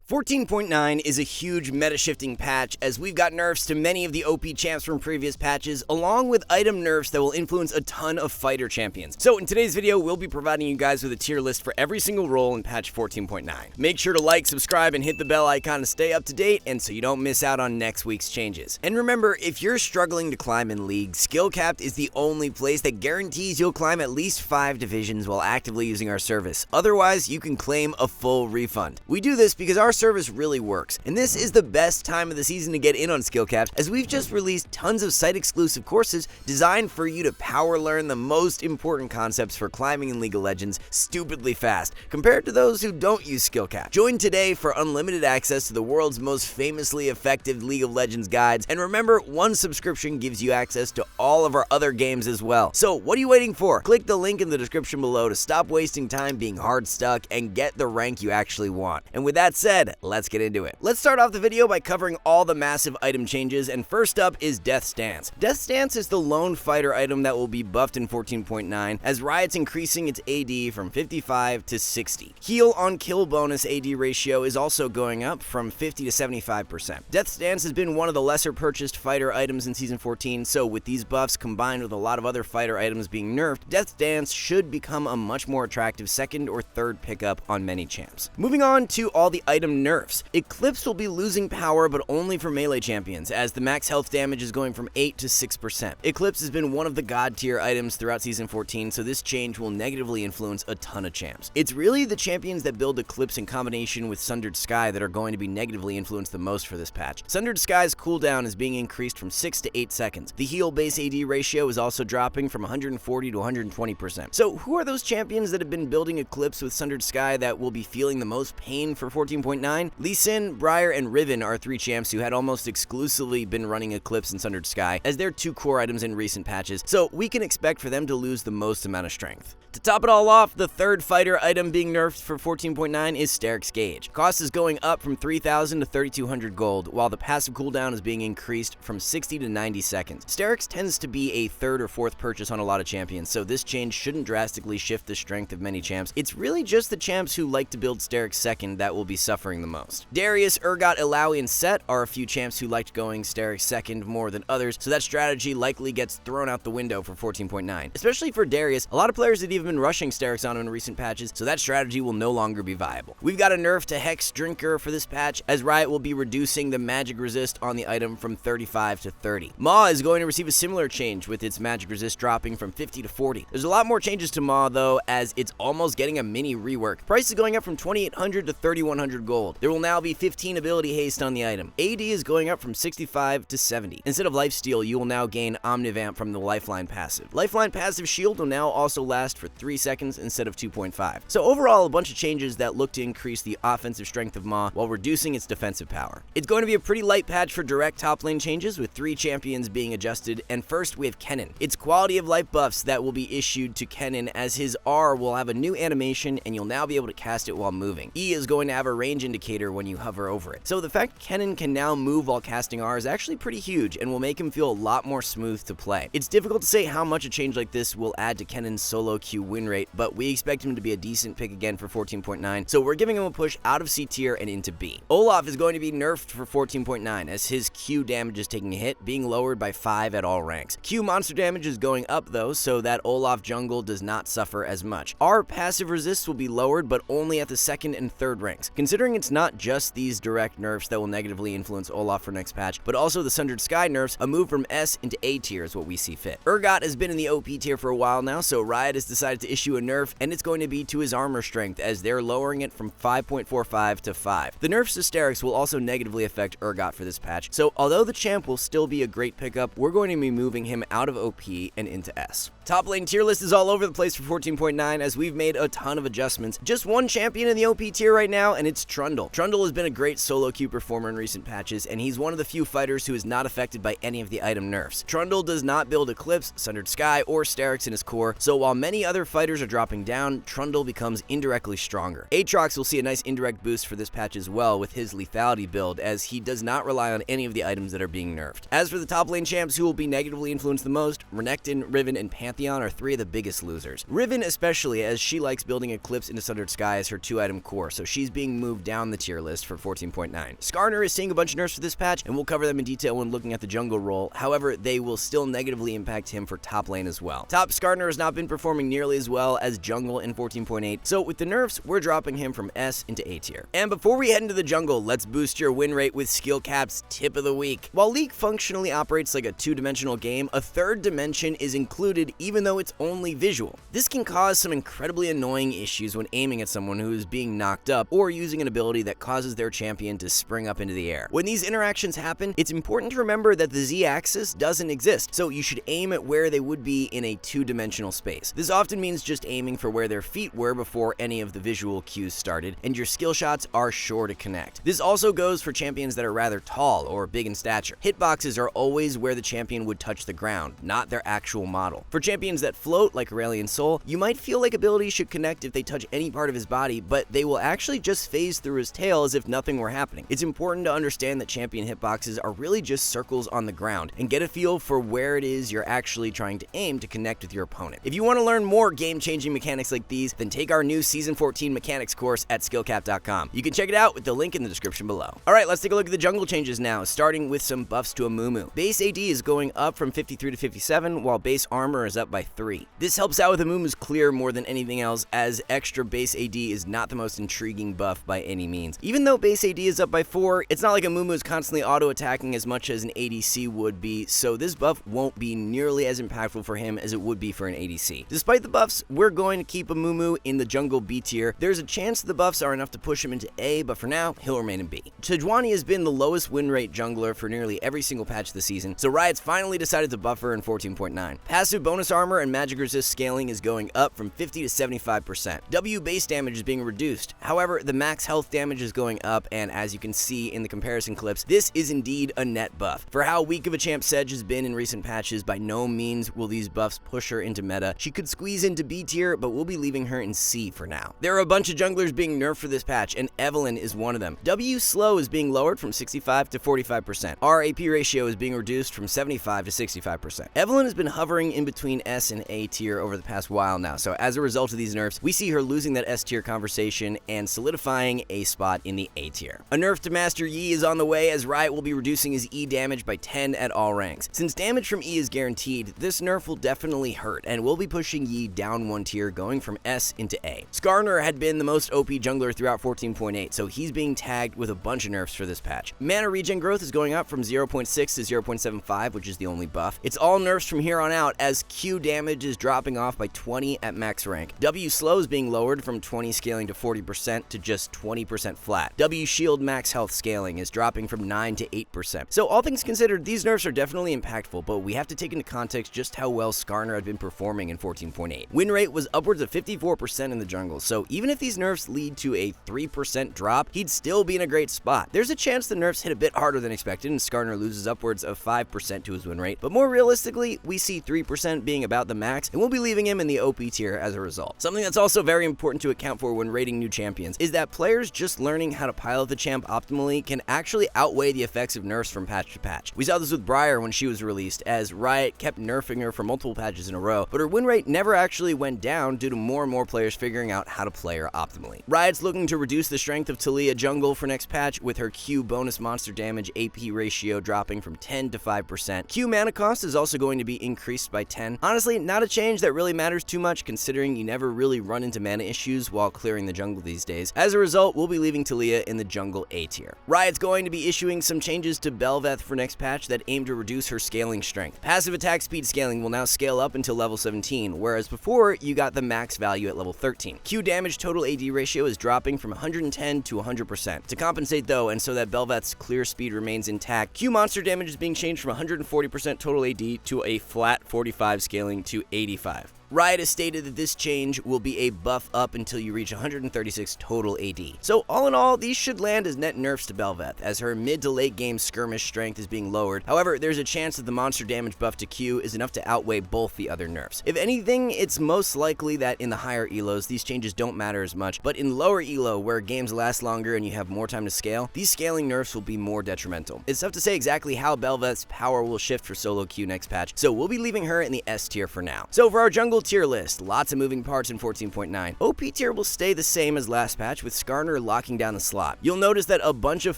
14.9 is a huge meta-shifting patch as we've got nerfs to many of the OP champs from previous patches, along with item nerfs that will influence a ton of fighter champions. So in today's video, we'll be providing you guys with a tier list for every single role in patch 14.9. Make sure to like, subscribe, and hit the bell icon to stay up to date and so you don't miss out on next week's changes. And remember, if you're struggling to climb in League, SkillCapped is the only place that guarantees you'll climb at least 5 divisions while actively using our service. Otherwise, you can claim a full refund. We do this because our service really works, and this is the best time of the season to get in on SkillCapped as we've just released tons of site-exclusive courses designed for you to power learn the most important concepts for climbing in League of Legends stupidly fast, compared to those who don't use SkillCapped. Join today for unlimited access to the world's most famously effective League of Legends guides, and remember, one subscription gives you access to all of our other games as well. So what are you waiting for? Click the link in the description below to stop wasting time being hard stuck and get the rank you actually want. And with that said, let's get into it. Let's start off the video by covering all the massive item changes, and first up is Death Stance. Death Stance is the lone fighter item that will be buffed in 14.9 as Riot's increasing its AD from 55 to 60. Heal on kill bonus AD ratio is also going up from 50 to 75%. Death Stance has been one of the lesser purchased fighter items in Season 14, so with these buffs combined with a lot of other fighter items being nerfed, Death Stance should become a much more attractive second or third pickup on many champs. Moving on to all the item nerfs. Eclipse will be losing power, but only for melee champions, as the max health damage is going from 8 to 6%. Eclipse has been one of the god tier items throughout Season 14, so this change will negatively influence a ton of champs. It's really the champions that build Eclipse in combination with Sundered Sky that are going to be negatively influenced the most for this patch. Sundered Sky's cooldown is being increased from 6 to 8 seconds. The heal base AD ratio is also dropping from 140 to 120%. So who are those champions that have been building Eclipse with Sundered Sky that will be feeling the most pain for 14.9? Lee Sin, Briar, and Riven are 3 champs who had almost exclusively been running Eclipse and Sundered Sky as their 2 core items in recent patches, so we can expect for them to lose the most amount of strength. To top it all off, the third fighter item being nerfed for 14.9 is Steric's Gauge. Cost is going up from 3,000 to 3,200 gold, while the passive cooldown is being increased from 60 to 90 seconds. Steric's tends to be a third or fourth purchase on a lot of champions, so this change shouldn't drastically shift the strength of many champs. It's really just the champs who like to build Steric's second that will be suffering the most. Darius, Urgot, Illaoi, and Set are a few champs who liked going Steric's second more than others, so that strategy likely gets thrown out the window for 14.9. Especially for Darius, a lot of players have even been rushing Steric's on him in recent patches, so that strategy will no longer be viable. We've got a nerf to Hex Drinker for this patch, as Riot will be reducing the magic resist on the item from 35 to 30. Maw is going to receive a similar change, with its magic resist dropping from 50 to 40. There's a lot more changes to Maw though, as it's almost getting a mini rework. Price is going up from 2,800 to 3,100 gold. There will now be 15 ability haste on the item. AD is going up from 65 to 70. Instead of lifesteal, you will now gain Omnivamp from the Lifeline passive. Lifeline passive shield will now also last for 3 seconds instead of 2.5. So overall, a bunch of changes that look to increase the offensive strength of Maw while reducing its defensive power. It's going to be a pretty light patch for direct top lane changes, with 3 champions being adjusted, and first we have Kennen. It's quality of life buffs that will be issued to Kennen, as his R will have a new animation and you'll now be able to cast it while moving. E is going to have a range indicator when you hover over it. So the fact Kennen can now move while casting R is actually pretty huge and will make him feel a lot more smooth to play. It's difficult to say how much a change like this will add to Kennen's solo queue win rate, but we expect him to be a decent pick again for 14.9, so we're giving him a push out of C tier and into B. Olaf is going to be nerfed for 14.9 as his Q damage is taking a hit, being lowered by 5 at all ranks. Q monster damage is going up though, so that Olaf jungle does not suffer as much. Our passive resists will be lowered, but only at the 2nd and 3rd ranks. Considering it's not just these direct nerfs that will negatively influence Olaf for next patch, but also the Sundered Sky nerfs, a move from S into A tier is what we see fit. Urgot has been in the OP tier for a while now, so Riot has decided to issue a nerf, and it's going to be to his armor strength, as they're lowering it from 5.45 to 5. The nerfs to Steric's will also negatively affect Urgot for this patch, so although the champ will still be a great pickup, we're going to be moving him out of OP and into S. Top lane tier list is all over the place for 14.9 as we've made a ton of adjustments. Just one champion in the OP tier right now, and it's Trundle. Trundle has been a great solo queue performer in recent patches, and he's one of the few fighters who is not affected by any of the item nerfs. Trundle does not build Eclipse, Sundered Sky, or Steric's in his core, so while many other fighters are dropping down, Trundle becomes indirectly stronger. Aatrox will see a nice indirect boost for this patch as well with his lethality build, as he does not rely on any of the items that are being nerfed. As for the top lane champs who will be negatively influenced the most, Renekton, Riven, and Pantheon Pantheon are three of the biggest losers. Riven especially, as she likes building Eclipse into Sundered Sky as her 2-item core, so she's being moved down the tier list for 14.9. Skarner is seeing a bunch of nerfs for this patch, and we'll cover them in detail when looking at the jungle role. However, they will still negatively impact him for top lane as well. Top Skarner has not been performing nearly as well as jungle in 14.8, so with the nerfs, we're dropping him from S into A tier. And before we head into the jungle, let's boost your win rate with SkillCapped's Tip of the Week. While League functionally operates like a two-dimensional game, a third dimension is included even though it's only visual. This can cause some incredibly annoying issues when aiming at someone who is being knocked up or using an ability that causes their champion to spring up into the air. When these interactions happen, it's important to remember that the Z-axis doesn't exist, so you should aim at where they would be in a two-dimensional space. This often means just aiming for where their feet were before any of the visual cues started, and your skill shots are sure to connect. This also goes for champions that are rather tall or big in stature. Hitboxes are always where the champion would touch the ground, not their actual model. For champions that float, like Aurelion Sol, you might feel like abilities should connect if they touch any part of his body, but they will actually just phase through his tail as if nothing were happening. It's important to understand that champion hitboxes are really just circles on the ground, and get a feel for where it is you're actually trying to aim to connect with your opponent. If you want to learn more game-changing mechanics like these, then take our new Season 14 mechanics course at SkillCapped.com. You can check it out with the link in the description below. Alright, let's take a look at the jungle changes now, starting with some buffs to Amumu. Base AD is going up from 53 to 57, while base armor is up by 3. This helps out with Amumu's clear more than anything else, as extra base AD is not the most intriguing buff by any means. Even though base AD is up by 4, it's not like Amumu is constantly auto-attacking as much as an ADC would be, so this buff won't be nearly as impactful for him as it would be for an ADC. Despite the buffs, we're going to keep Amumu in the jungle B tier. There's a chance the buffs are enough to push him into A, but for now, he'll remain in B. Sejuani has been the lowest win rate jungler for nearly every single patch this season, so Riot's finally decided to buff her in 14.9. Passive bonus armor and magic resist scaling is going up from 50 to 75%. W base damage is being reduced. However, the max health damage is going up, and as you can see in the comparison clips, this is indeed a net buff. For how weak of a champ Sedge has been in recent patches, by no means will these buffs push her into meta. She could squeeze into B tier, but we'll be leaving her in C for now. There are a bunch of junglers being nerfed for this patch, and Evelynn is one of them. W slow is being lowered from 65 to 45%. Our AP ratio is being reduced from 75 to 65%. Evelynn has been hovering in between S and A tier over the past while now, so as a result of these nerfs, we see her losing that S tier conversation and solidifying a spot in the A tier. A nerf to Master Yi is on the way, as Riot will be reducing his E damage by 10 at all ranks. Since damage from E is guaranteed, this nerf will definitely hurt, and we'll be pushing Yi down one tier, going from S into A. Skarner had been the most OP jungler throughout 14.8, so he's being tagged with a bunch of nerfs for this patch. Mana regen growth is going up from 0.6 to 0.75, which is the only buff. It's all nerfs from here on out, as Q damage is dropping off by 20 at max rank. W slow is being lowered from 20 scaling to 40% to just 20% flat. W shield max health scaling is dropping from 9 to 8%. So all things considered, these nerfs are definitely impactful, but we have to take into context just how well Skarner had been performing in 14.8. Win rate was upwards of 54% in the jungle, so even if these nerfs lead to a 3% drop, he'd still be in a great spot. There's a chance the nerfs hit a bit harder than expected and Skarner loses upwards of 5% to his win rate, but more realistically, we see 3% being about the max, and we'll be leaving him in the OP tier as a result. Something that's also very important to account for when rating new champions is that players just learning how to pilot the champ optimally can actually outweigh the effects of nerfs from patch to patch. We saw this with Briar when she was released, as Riot kept nerfing her for multiple patches in a row, but her win rate never actually went down due to more and more players figuring out how to play her optimally. Riot's looking to reduce the strength of Taliyah jungle for next patch, with her Q bonus monster damage AP ratio dropping from 10 to 5%. Q mana cost is also going to be increased by 10. Honestly, not a change that really matters too much, considering you never really run into mana issues while clearing the jungle these days. As a result, we'll be leaving Taliyah in the jungle A tier. Riot's going to be issuing some changes to Bel'Veth for next patch that aim to reduce her scaling strength. Passive attack speed scaling will now scale up until level 17, whereas before you got the max value at level 13. Q damage total AD ratio is dropping from 110 to 100%. To compensate though, and so that Bel'Veth's clear speed remains intact, Q monster damage is being changed from 140% total AD to a flat 45 scaling to 85. Riot has stated that this change will be a buff up until you reach 136 total AD. So all in all, these should land as net nerfs to Bel'Veth, as her mid to late game skirmish strength is being lowered. However, there's a chance that the monster damage buff to Q is enough to outweigh both the other nerfs. If anything, it's most likely that in the higher elos, these changes don't matter as much, but in lower elo, where games last longer and you have more time to scale, these scaling nerfs will be more detrimental. It's tough to say exactly how Bel'Veth's power will shift for solo Q next patch, so we'll be leaving her in the S tier for now. So for our jungle tier list, lots of moving parts in 14.9. OP tier will stay the same as last patch, with Skarner locking down the slot. You'll notice that a bunch of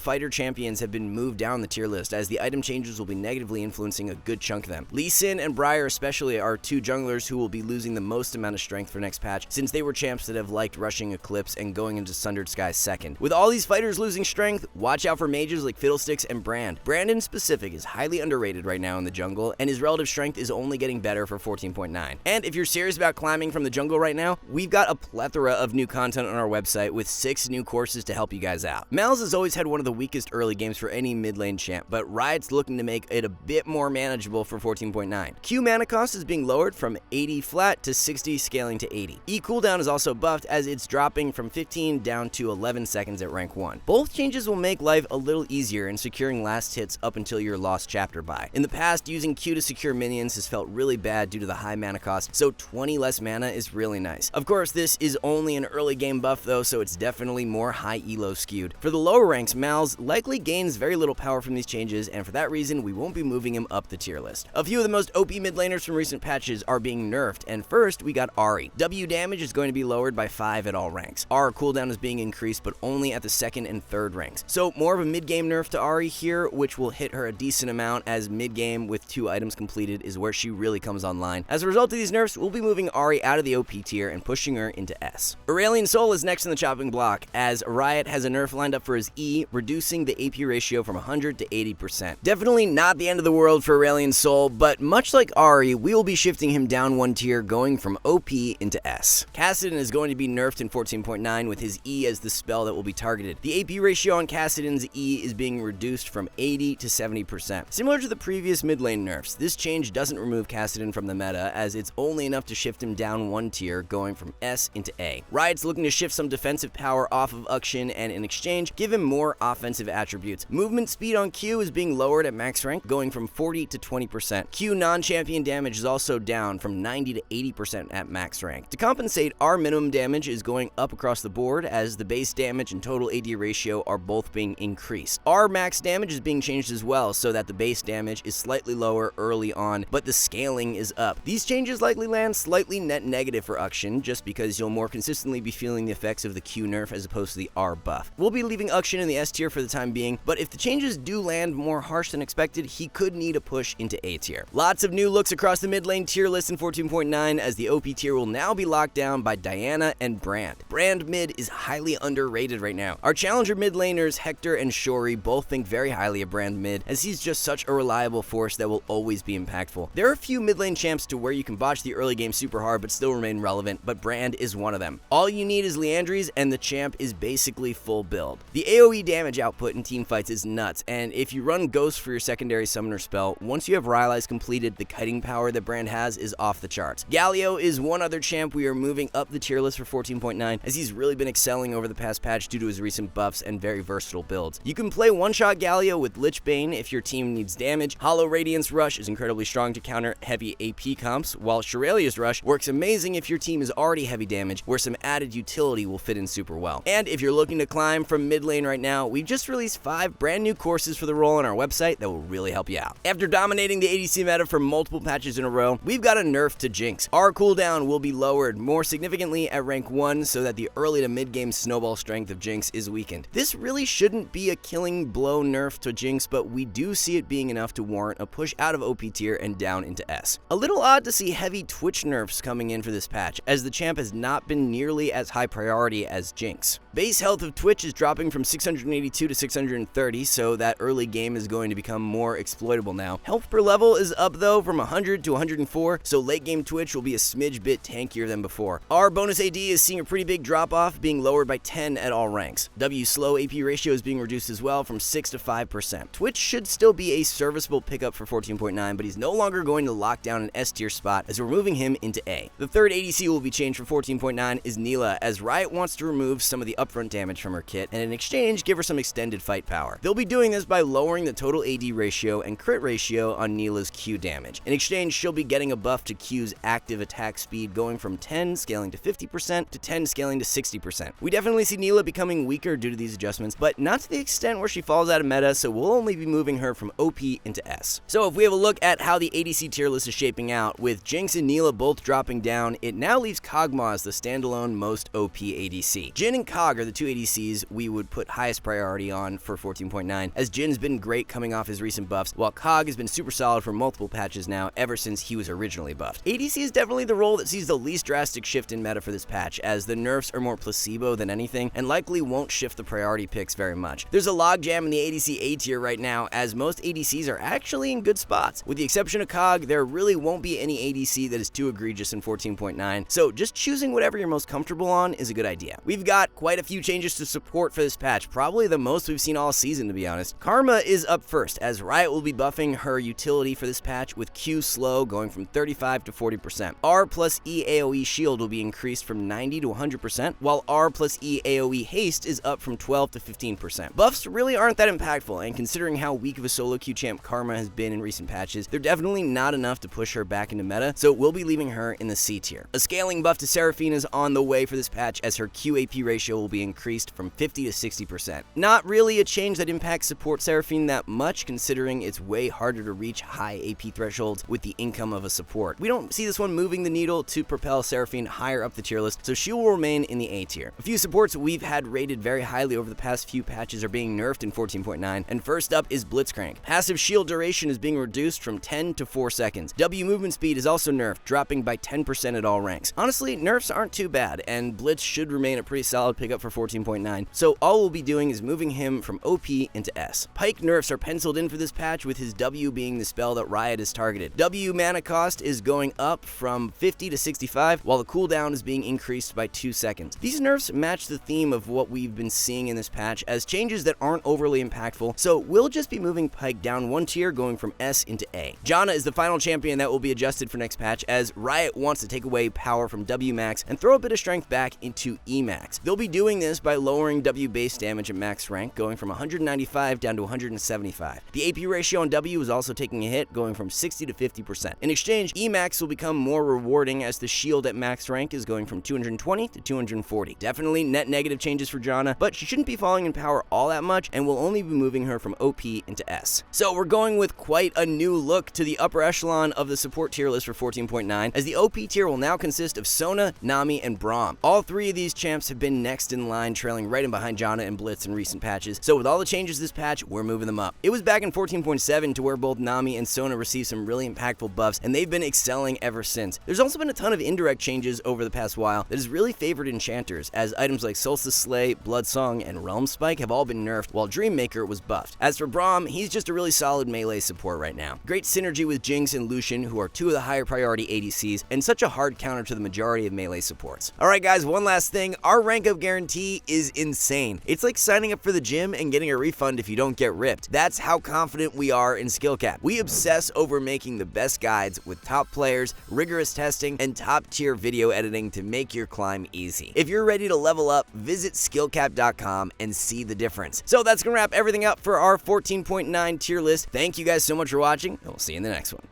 fighter champions have been moved down the tier list, as the item changes will be negatively influencing a good chunk of them. Lee Sin and Briar especially are two junglers who will be losing the most amount of strength for next patch, since they were champs that have liked rushing Eclipse and going into Sundered Skies second. With all these fighters losing strength, watch out for mages like Fiddlesticks and Brand. Brand in specific is highly underrated right now in the jungle, and his relative strength is only getting better for 14.9. And if you're serious about climbing from the jungle right now, we've got a plethora of new content on our website with 6 new courses to help you guys out. Mal's has always had one of the weakest early games for any mid lane champ, but Riot's looking to make it a bit more manageable for 14.9. Q mana cost is being lowered from 80 flat to 60, scaling to 80. E cooldown is also buffed, as it's dropping from 15 down to 11 seconds at rank 1. Both changes will make life a little easier in securing last hits up until your lost chapter buy. In the past, using Q to secure minions has felt really bad due to the high mana cost, so 20 less mana is really nice. Of course, this is only an early game buff though, so it's definitely more high elo skewed. For the lower ranks, Mal's likely gains very little power from these changes, and for that reason, we won't be moving him up the tier list. A few of the most OP mid laners from recent patches are being nerfed, and first, we got Ahri. W damage is going to be lowered by 5 at all ranks. R cooldown is being increased, but only at the 2nd and 3rd ranks. So more of a mid-game nerf to Ahri here, which will hit her a decent amount, as mid-game with 2 items completed is where she really comes online. As a result of these nerfs, we'll be moving Ahri out of the OP tier and pushing her into S. Aurelion Sol is next in the chopping block, as Riot has a nerf lined up for his E, reducing the AP ratio from 100 to 80%. Definitely not the end of the world for Aurelion Sol, but much like Ahri, we will be shifting him down 1 tier, going from OP into S. Kassadin is going to be nerfed in 14.9 with his E as the spell that will be targeted. The AP ratio on Kassadin's E is being reduced from 80 to 70%. Similar to the previous mid lane nerfs, this change doesn't remove Kassadin from the meta, as it's only enough to shift him down 1 tier, going from S into A. Riot's looking to shift some defensive power off of Uxin and in exchange, give him more offensive attributes. Movement speed on Q is being lowered at max rank, going from 40 to 20%. Q non-champion damage is also down from 90 to 80% at max rank. To compensate, our minimum damage is going up across the board, as the base damage and total AD ratio are both being increased. Our max damage is being changed as well, so that the base damage is slightly lower early on, but the scaling is up. These changes likely land slightly net negative for Uxin, just because you'll more consistently be feeling the effects of the Q nerf as opposed to the R buff. We'll be leaving Uxin in the S tier for the time being, but if the changes do land more harsh than expected, he could need a push into A tier. Lots of new looks across the mid lane tier list in 14.9, as the OP tier will now be locked down by Diana and Brand. Brand mid is highly underrated right now. Our challenger mid laners Hector and Shori both think very highly of Brand mid, as he's just such a reliable force that will always be impactful. There are a few mid lane champs to where you can botch the early game super hard but still remain relevant, but Brand is one of them. All you need is Liandry's, and the champ is basically full build. The AoE damage output in teamfights is nuts, and if you run Ghost for your secondary summoner spell, once you have Rylai's completed, the kiting power that Brand has is off the charts. Galio is one other champ we are moving up the tier list for 14.9, as he's really been excelling over the past patch due to his recent buffs and very versatile builds. You can play one-shot Galio with Lich Bane if your team needs damage. Hollow Radiance Rush is incredibly strong to counter heavy AP comps, while Shirelia's Rush works amazing if your team is already heavy damage, where some added utility will fit in super well. And if you're looking to climb from mid lane right now, we've just released 5 brand new courses for the role on our website that will really help you out. After dominating the ADC meta for multiple patches in a row, we've got a nerf to Jinx. Our cooldown will be lowered more significantly at rank 1, so that the early to mid game snowball strength of Jinx is weakened. This really shouldn't be a killing blow nerf to Jinx, but we do see it being enough to warrant a push out of OP tier and down into S. A little odd to see heavy Twitch nerfs coming in for this patch, as the champ has not been nearly as high priority as Jinx. Base health of Twitch is dropping from 682 to 630, so that early game is going to become more exploitable now. Health per level is up though from 100 to 104, so late game Twitch will be a smidge bit tankier than before. Our bonus AD is seeing a pretty big drop off, being lowered by 10 at all ranks. W slow AP ratio is being reduced as well from 6 to 5%. Twitch should still be a serviceable pickup for 14.9, but he's no longer going to lock down an S tier spot as we're moving him into A. The third ADC will be changed for 14.9 is Neela, as Riot wants to remove some of the upfront damage from her kit and in exchange give her some extended fight power. They'll be doing this by lowering the total AD ratio and crit ratio on Neela's Q damage. In exchange, she'll be getting a buff to Q's active attack speed, going from 10 scaling to 50% to 10 scaling to 60%. We definitely see Neela becoming weaker due to these adjustments, but not to the extent where she falls out of meta, so we'll only be moving her from OP into S. So if we have a look at how the ADC tier list is shaping out, with Jinx and Neela both dropping down, it now leaves Kog'Maw as the standalone most OP ADC. Jhin and Kog are the two ADCs we would put highest priority on for 14.9, as Jin's been great coming off his recent buffs, while Kog has been super solid for multiple patches now ever since he was originally buffed. ADC is definitely the role that sees the least drastic shift in meta for this patch, as the nerfs are more placebo than anything and likely won't shift the priority picks very much. There's a logjam in the ADC A tier right now, as most ADCs are actually in good spots. With the exception of Kog, there really won't be any ADC that is too egregious in 14.9, so just choosing whatever you're most comfortable on is a good idea. We've got quite a few changes to support for this patch, probably the most we've seen all season to be honest. Karma is up first, as Riot will be buffing her utility for this patch with Q slow going from 35 to 40%. R plus E AoE shield will be increased from 90 to 100%, while R plus E AoE haste is up from 12 to 15%. Buffs really aren't that impactful, and considering how weak of a solo queue champ Karma has been in recent patches, they're definitely not enough to push her back into meta, so we'll be leaving her in the C tier. A scaling buff to Seraphine is on the way for this patch, as her QAP ratio will be increased from 50 to 60%. Not really a change that impacts support Seraphine that much, considering it's way harder to reach high AP thresholds with the income of a support. We don't see this one moving the needle to propel Seraphine higher up the tier list, so she will remain in the A tier. A few supports we've had rated very highly over the past few patches are being nerfed in 14.9, and first up is Blitzcrank. Passive shield duration is being reduced from 10 to 4 seconds. W movement speed is also nerfed, dropping by 10% at all ranks. Honestly, nerfs aren't too bad, and Blitz should remain a pretty solid pickup for 14.9, so all we'll be doing is moving him from OP into S. Pyke nerfs are penciled in for this patch, with his W being the spell that Riot has targeted. W mana cost is going up from 50 to 65, while the cooldown is being increased by 2 seconds. These nerfs match the theme of what we've been seeing in this patch, as changes that aren't overly impactful, so we'll just be moving Pyke down one tier, going from S into A. Janna is the final champion that will be adjusted for next patch, as Riot wants to take away power from W max and throw a bit of strength back into E max. They'll be doing this by lowering W base damage at max rank, going from 195 down to 175. The AP ratio on W is also taking a hit, going from 60 to 50%. In exchange, E max will become more rewarding, as the shield at max rank is going from 220 to 240. Definitely net negative changes for Janna, but she shouldn't be falling in power all that much, and we'll only be moving her from OP into S. So we're going with quite a new look to the upper echelon of the support tier list for 14.9, as the OP tier will now consist of Sona, Nami, and Braum. All three of these champs have been next in line, trailing right in behind Janna and Blitz in recent patches, so with all the changes this patch, we're moving them up. It was back in 14.7 to where both Nami and Sona received some really impactful buffs, and they've been excelling ever since. There's also been a ton of indirect changes over the past while that has really favored enchanters, as items like Solstice Slay, Blood Song, and Realm Spike have all been nerfed, while Dreammaker was buffed. As for Braum, he's just a really solid melee support right now. Great synergy with Jinx and Lucian, who are two of the higher priority ADCs, and such a hard counter to the majority of melee supports. Alright guys, one last thing, our rank up guarantee is insane. It's like signing up for the gym and getting a refund if you don't get ripped. That's how confident we are in SkillCapped. We obsess over making the best guides with top players, rigorous testing, and top tier video editing to make your climb easy. If you're ready to level up, visit SkillCapped.com and see the difference. So that's gonna wrap everything up for our 14.9 tier list. Thank you guys so much for watching, and we'll see you in the next one.